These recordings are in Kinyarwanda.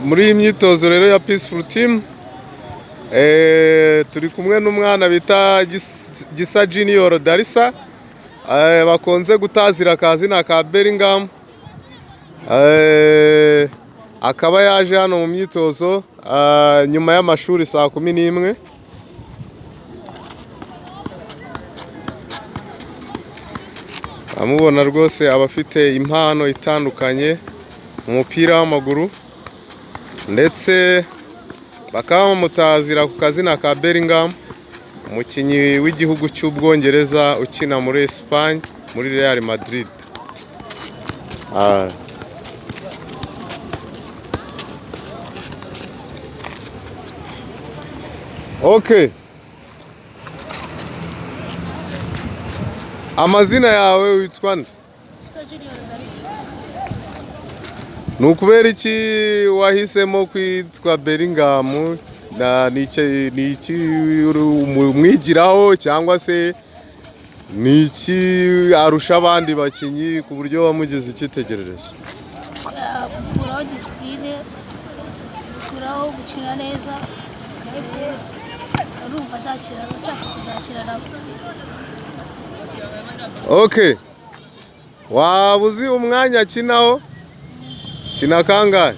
muri iyi myitozo rero ya Peaceful Team turi kumwe n'umwana bita Gisa Junior Darisa bakunze gutazira akazina ka Bellingham, akaba yaje hano mu myitozo nyuma y'amashuri saa 11. Amubona rwose abafite impano itandukanye mu mupira w'amaguru, ndetse bakaba bamutazira ku kazina ka Bellingham, umukinnyi w'igihugu cy'Ubwongereza ukina muri Espagne muri Real Madrid. Okay. Amazina yawe witwa nde? Gisa Junior Darisa. Nukubera iki wahisemo kwitwa Bellingham? Ni iki umwigiraho cyangwa se ni iki arusha abandi bakinnyi ku buryo wamugize icyitegererezo? Kuraho discipline, kuraho gukina neza, urumva nshaka kuzakira nabo. Okay. Waba uzi umwanya akinaho? Kina kangahe?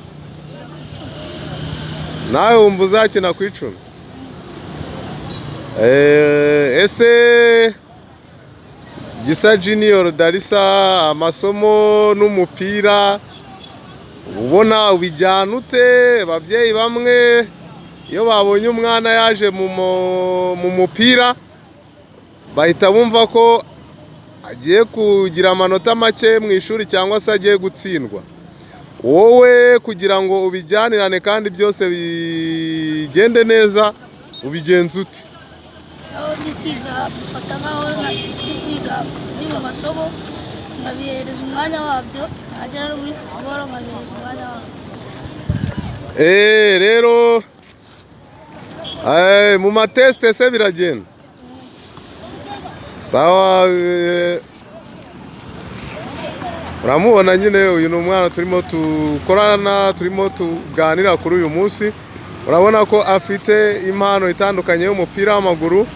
Nawe wumva uzakina ku 10? Ese Gisa Junior Darisa, amasomo n'umupira ubona ubijyana ute? Ababyeyi bamwe iyo babonye umwana yaje mu mupira bahita bumva ko agiye kugira amanota make mu ishuri cyangwa se agiye gutsindwa. Wowe kugira ngo ubijyanirane kandi byose bigende neza ubigenza ute? Aho ndi kwiga bifata nkaho ndi kwiga ni mu masomo, ndabihereza umwanya wabyo, nagera no muri football nkabihereza umwanya wabyo. Rero mu mateste se biragenda? Sawa. Uramubona nyine, uyu ni umwana turimo tukorana, turimo tuganira kuri uyu munsi. Urabona ko afite impano itandukanye y'umupira w'amaguru,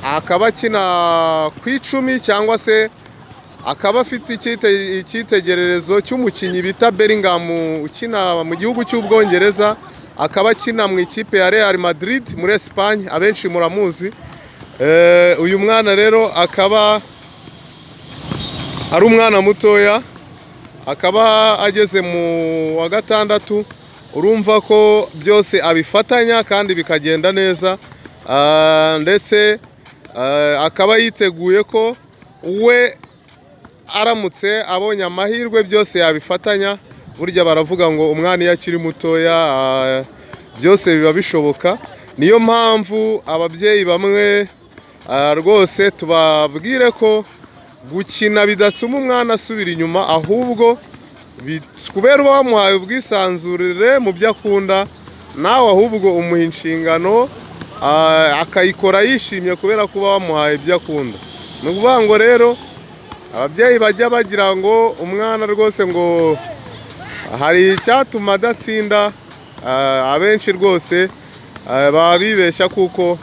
akaba akina ku 10 cyangwa se akaba afite icyitegererezo cy'umukinnyi bita Bellingham ukina mu gihugu cy'Ubwongereza, akaba akina mu ikipe ya Real Madrid muri Espagne, abenshi muramuzi. Uyu mwana rero akaba ari umwana mutoya, akaba ageze mu wa 6. Urumva ko byose abifatanya kandi bikagenda neza, ndetse akaba yiteguye ko we aramutse abonye amahirwe byose yabifatanya. Burya baravuga ngo umwana iyo akiri mutoya byose biba bishoboka. Niyo mpamvu ababyeyi bamwe rwose tubabwire ko gukina bidatuma umwana asubira inyuma, ahubwo kubera uba wamuhaye ubwisanzurire mu byo akunda, nawe ahubwo umuha inshingano akayikora yishimye kubera kuba wamuhaye ibyo akunda. Ni ukuvuga ngo rero ababyeyi bajya bagira ngo umwana rwose ngo hari icyatuma adatsinda, abenshi rwose baba bibeshya, kuko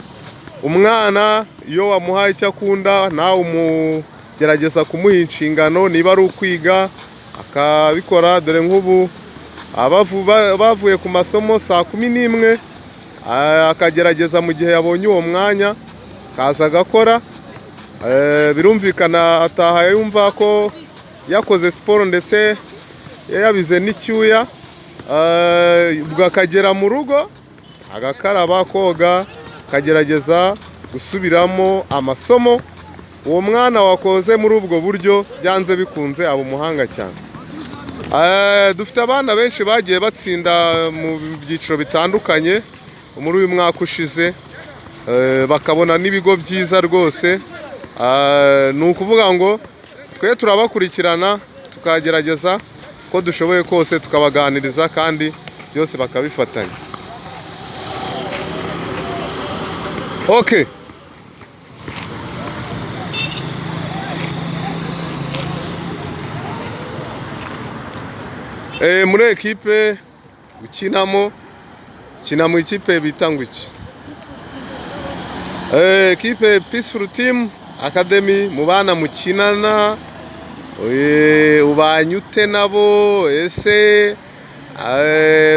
umwana iyo wamuhaye icyo akunda nawe umugerageza kumuha inshingano, niba ari ukwiga akabikora. Dore nk'ubu bavuye ku masomo saa 11, akagerageza mu gihe yabonye uwo mwanya akaza agakora. Birumvikana ataha yumva ko yakoze siporo ndetse yabize n'icyuya, ubwo akagera mu rugo agakaraba, koga, akagerageza gusubiramo amasomo. Uwo mwana wakoze muri ubwo buryo byanze bikunze aba umuhanga cyane. Dufite abana benshi bagiye batsinda mu byiciro bitandukanye muri uyu mwaka ushize, bakabona n'ibigo byiza rwose. Ni ukuvuga ngo twe turabakurikirana tukagerageza ko dushoboye kose tukabaganiriza kandi byose bakabifatanya. Okay. Muri ekipe ukinamo ukina mu ikipe bita ngo iki? Ekipe Peaceful Team Academy, mu bana mukinana ubanyute nabo, ese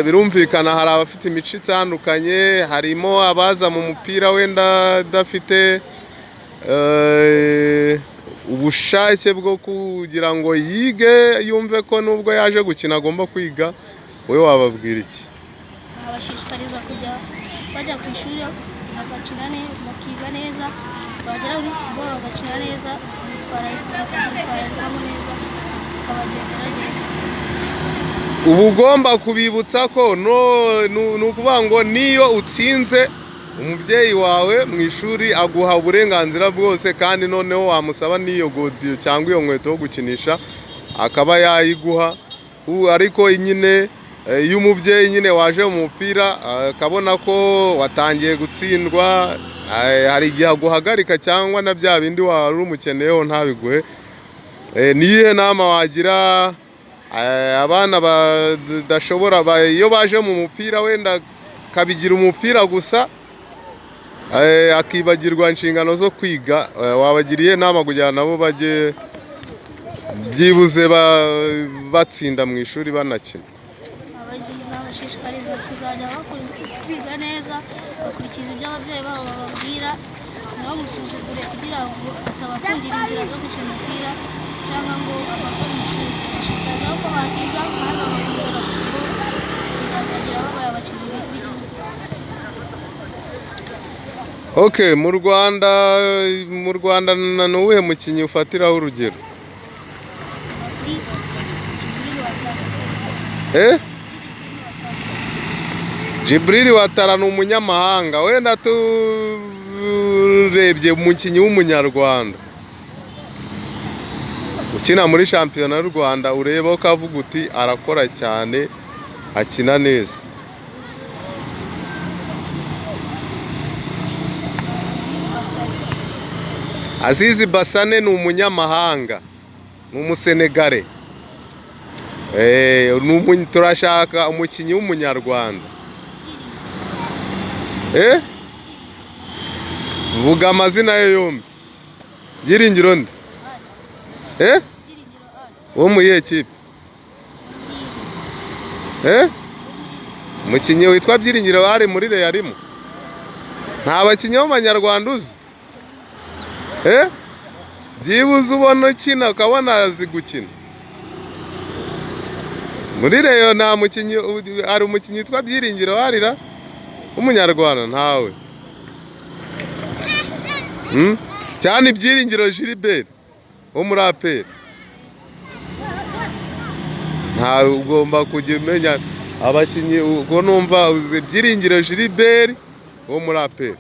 birumvikana hari abafite imico itandukanye, harimo abaza mu mupira wenda dafite ubushake bwo kugira ngo yige yumve ko nubwo yaje gukina agomba kwiga, wowe wababwira iki? Abashishikariza kujya bajya ku ishuri bagakina neza, bakiga neza, bagera muri football bagakina neza, bakitwararikamo neza, bakabagendera neza. Uba ugomba kubibutsa ko ni ukuvuga ngo niyo utsinze umubyeyi wawe mu ishuri aguha uburenganzira bwose, kandi noneho wamusaba n'iyo godiyo cyangwa iyo nkweto yo gukinisha akaba yayiguha. Ariko nyine iyo umubyeyi nyine waje mu mupira akabona ko watangiye gutsindwa, hari igihe aguhagarika cyangwa na bya bindi wari umukeneyeho ntabiguhe. Niyihe nama wagira abana badashobora, iyo baje mu mupira wenda kabigira umupira gusa akibagirwa inshingano zo kwiga, wabagiriye nama kugira nabo bajye byibuze batsinda mu ishuri banakina? Abashishikariza kuzajya kwiga neza, bakurikiza ibyo ababyeyi babo bababwira, ntibamusuzugure kugira ngo atabafungira inzira zo gukina umupira cyangwa ngo abave mu ishuri. Bashishikariza ko bakiga kandi bagakomeza bakura, bizatangira babaye abakinnyi b'igihugu. Okay, mu Rwanda ni uwuhe mukinnyi ufatiraho urugero? Djibril Ouattara ni umunyamahanga. Wenda turebye umukinnyi w'umunyarwanda ukina muri shampiyona y'u Rwanda, ureba ukavuga uti arakora cyane, akina neza. Azizi Basane ni umunyamahanga, ni umusenegare. Turashaka umukinnyi w'umunyarwanda. Vuga amazina ye yombi. Byiringiro nde? Wo mu iyihe kipe? Umukinnyi witwa Byiringiro ari muri Real? Nta bakinnyi b'abanyarwanda uzi? Byibuze ubona ukina ukabona azi gukina. Muri Real nta mukinnyi, ari umukinnyi witwa Byiringiro arira w'umunyarwanda? Ntawe. Cyane Byiringiro Gilbert wo muri APR. Ntawe, ugomba kujya umenya abakinnyi uko numva uzi Byiringiro Gilbert wo muri APR.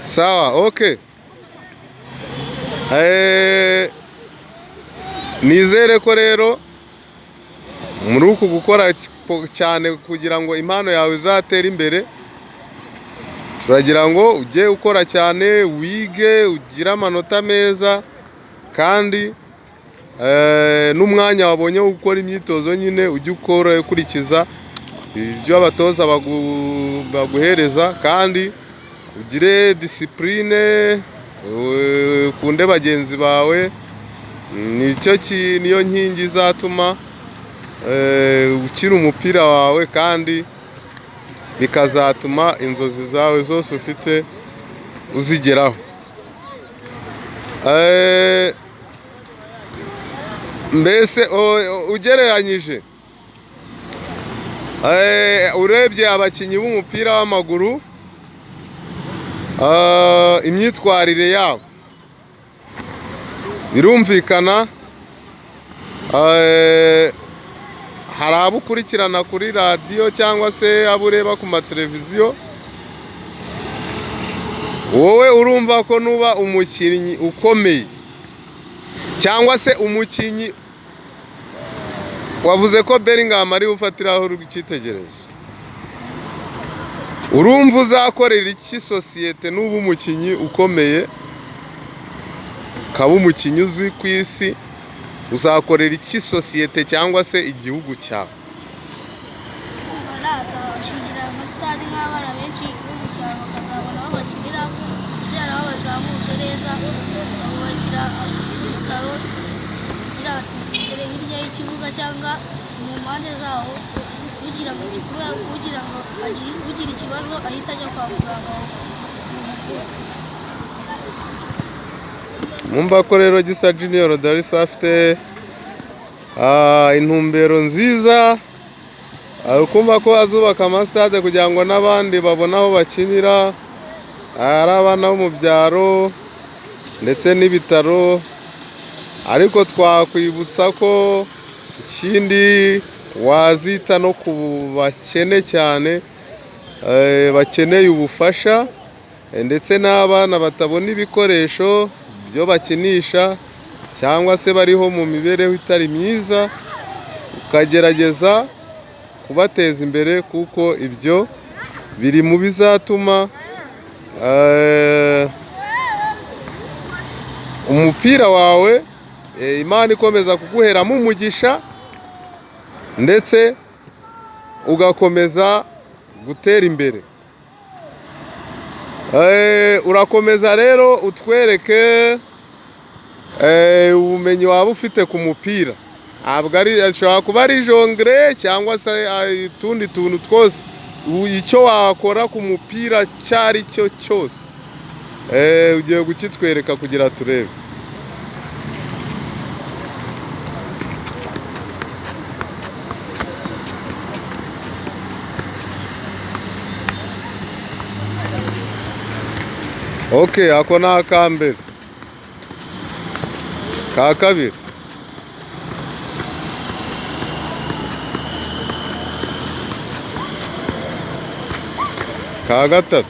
Sawa, okay. Nizere ko rero muri uku gukora cyane kugira ngo impano yawe izatere imbere, turagira ngo ujye ukora cyane, wige, ugire amanota meza, kandi n'umwanya wabonye wo gukora imyitozo nyine ujye ukurikiza ibyo abatoza baguhereza, kandi ugire discipline, ukunde bagenzi bawe. Niyo nkingi izatuma ukina umupira wawe, kandi bikazatuma inzozi zawe zose ufite uzigeraho. Mbese ugereranyije, urebye abakinnyi b'umupira w'amaguru, imyitwarire yabo birumvikana, hari abo ukurikirana kuri radiyo cyangwa se abo ureba ku mateleviziyo, wowe urumva ko nuba umukinnyi ukomeye cyangwa se umukinnyi wavuze ko Bellingham ari ufatiraho icyitegererezo, urumva uzakorera iki sosiyete nuba umukinnyi ukomeye, ukaba umukinnyi uzwi ku isi, uzakorera iki sosiyete cyangwa se igihugu cyawe? naza bashingira amasitade nk'abana benshi bo mu cyaro bakazabona aho bakinira kugira ngo bazamuke neza, bakubakira ibitaro kugira imbere hirya y'ikibuga cyangwa mu mpande zaho kugira ngo ugira ikibazo ahita ajya kwa muganga Mwumva ko rero Gisa Junior Darissa afite intumbero nziza, kumva ko azubaka amasitade kugira ngo n'abandi babone aho bakinira, ari abana bo mu byaro ndetse n'ibitaro. Ariko twakwibutsa ko ikindi wazita no ku bakene cyane, bakeneye ubufasha ndetse n'abana batabona ibikoresho byo bakinisha cyangwa se bariho mu mibereho itari myiza, ukagerageza kubateza imbere kuko ibyo biri mu bizatuma umupira wawe Imana ikomeza kuguheramo umugisha ndetse ugakomeza gutera imbere. Urakomeza rero utwereke ubumenyi waba ufite ku mupira. Ashobora kuba ari jongere cyangwa se utundi tuntu twose, icyo wakora ku mupira icyo ari cyo cyose ugiye kukitwereka kugira turebe. Okay, ako ni akambere. Ka kabiri. Ka gatatu.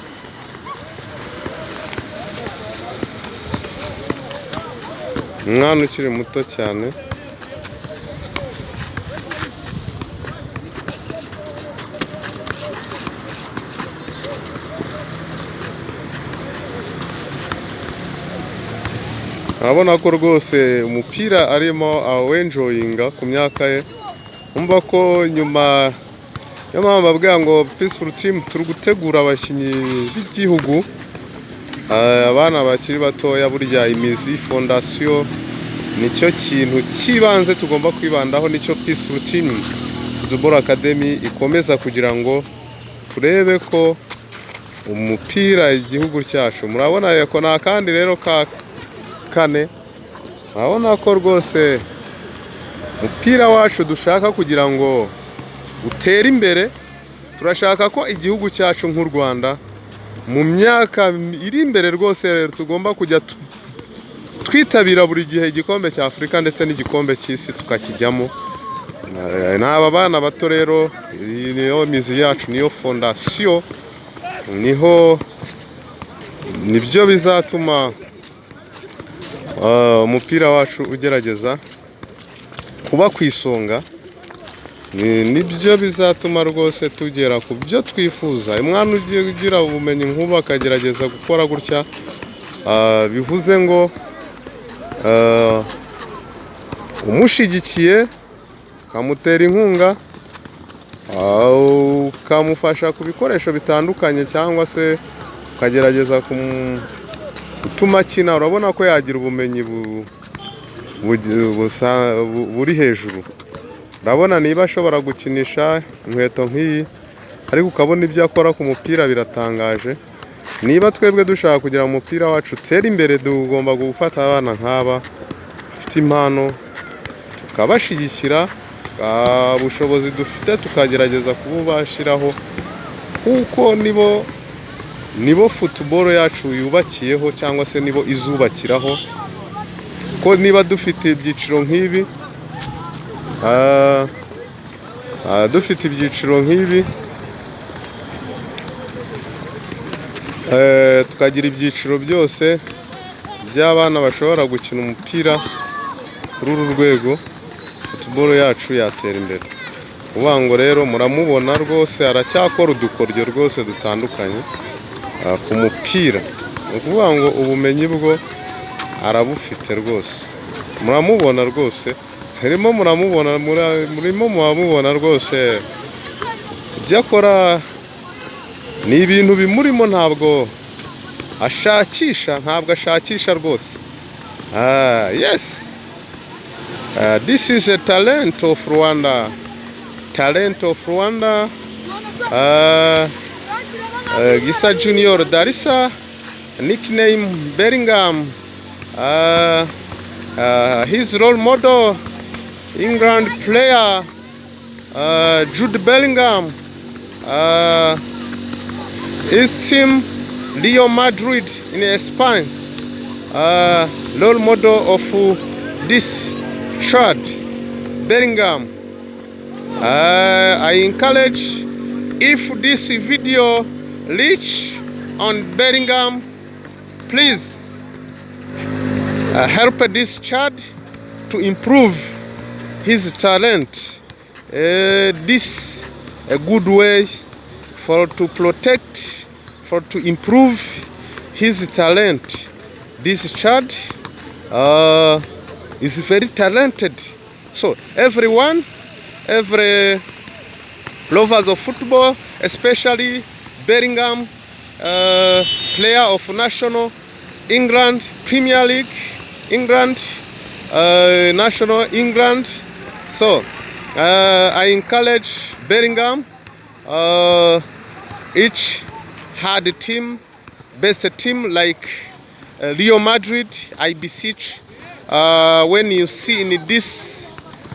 Umwana ukiri muto cyane. Urabona ko rwose umupira arimo awenjoyinga ku myaka ye. Umva ko nyuma yo mpamvu abwira ngo Peaceful Team turi gutegura abakinnyi b'igihugu, abana bakiri batoya. Burya imizi fondasiyo nicyo kintu cy'ibanze tugomba kwibandaho, nicyo Peaceful Team Football Academy ikomeza kugira ngo turebe ko umupira igihugu cyacu. Murabona ko nta kandi rero ka kane, urabona ko rwose umupira wacu dushaka kugira ngo utere imbere. Turashaka ko igihugu cyacu nk'u Rwanda mu myaka iri imbere rwose tugomba kujya twitabira buri gihe igikombe cya Afurika ndetse n'igikombe cy'isi tukakijyamo. N'aba bana bato rero, niyo mizi yacu, niyo fondasiyo, nibyo bizatuma umupira wacu ugerageza kuba ku isonga. Nibyo bizatuma rwose tugera ku byo twifuza. Umwana ugira ubumenyi nk'ubu akagerageza gukora gutya, bivuze ngo umushyigikiye, ukamutera inkunga, ukamufasha ku bikoresho bitandukanye cyangwa se ukagerageza gutuma akina. Urabona ko yagira ubumenyi buri hejuru. Urabona niba ashobora gukinisha inkweto nk'iyi, ariko ukabona ibyo akora ku mupira biratangaje. Niba twebwe dushaka kugira umupira wacu utere imbere, tugomba gufata abana nk'aba bafite impano, tukabashyigikira, ubushobozi dufite tukagerageza kububashyiraho, kuko nibo football yacu yubakiyeho cyangwa se nibo izubakiraho. Ko niba dufite ibyiciro nk'ibi, tukagira ibyiciro byose by'abana bashobora gukina umupira kuri uru rwego, football yacu yatera imbere. Uvuga ngo rero muramubona rwose aracyakora udukoryo rwose dutandukanye ku mupira. Ni ukuvuga ngo ubumenyi bwo arabufite rwose, muramubona rwose murimo muramubona, murimo muramubona rwose ibyo akora ni ibintu bimurimo, ntabwo ashakisha rwose. Yes, this is a talent of Rwanda, Gisa Junior Darissa, nickname Bellingham. His role model, England player Jude Bellingham. His team, Real Madrid in Spain. Role model of this child, Bellingham. I encourage, if this video reach on Bellingham, please help this child to improve his talent. This a good way to protect, to improve his talent. This child is very talented. So every lovers of football, especially Bellingham, player of national England, Premier League, England, national England. So I encourage Bellingham. Each had a team, best team like Real Madrid. I beseech, when you see in this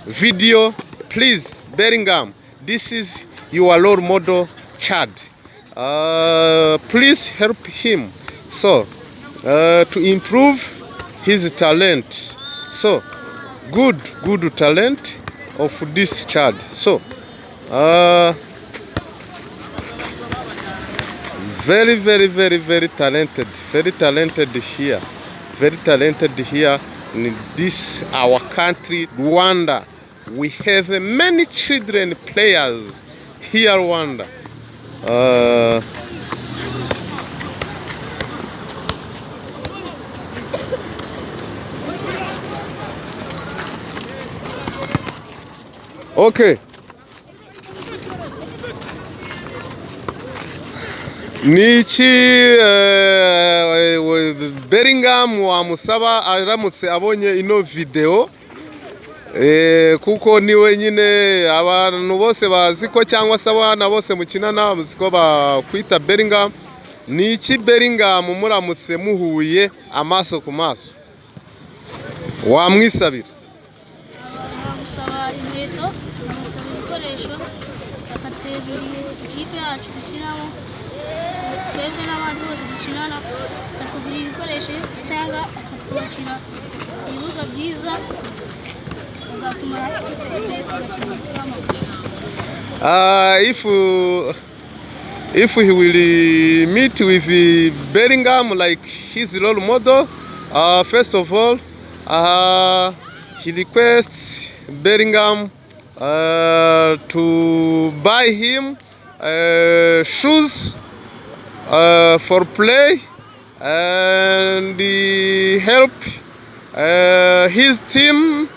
video, please, Bellingham, this is your role model child. Please help him so to improve his talent. So good talent of this child. So very talented, very talented here in this our country, Rwanda. We have many children players here, Rwanda. Okay. Niki Bellingham wamusaba aramutse abonye ino video, kuko niwe nyine abantu bose bazi ko, cyangwa se abana bose mukinana bazi ko bakwita Bellingham. Niki Bellingham muramutse muhuye amaso ku maso wamwisabira? Gusaba inkweto, gusaba ibikoresho, bakateza ikipe yacu dukinamo, twebwe n'abandi bose dukinana, bakatugurira ibikoresho cyangwa bakatwubakira ibibuga byiza bazatuma dutera imbere tugakina umupira w'amaguru. If he will meet with Bellingham like his role model, first of all, he requests Bellingham to buy him shoes for play and help his team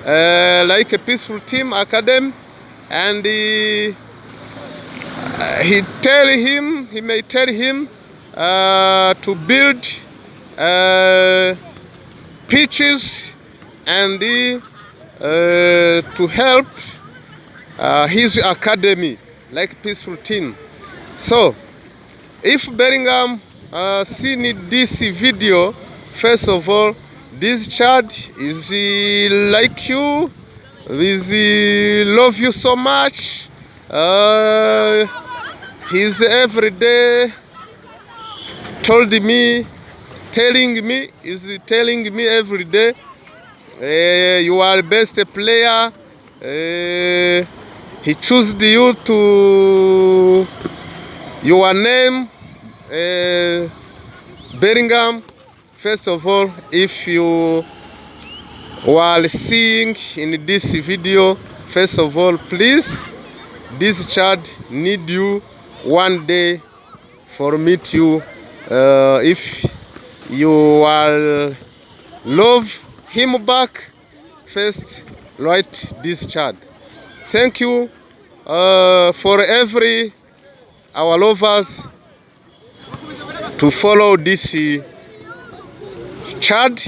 like a Peaceful Team Academy, and he may tell him to build pitches and to help his academy like Peaceful Team. So if Bellingham seen this video, first of all, this child is like you, is love you so much. He's every day telling me every day, you are the best player. He chose you to your name, Bellingham. First of all, if you are seeing in this video, first of all, please, this child need you one day for meet you. If you are love him back, first write this child. Thank you for every our lovers to follow this child.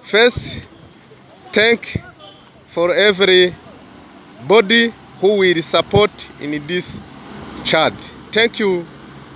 First, thank for every body who will support in this child. Thank you.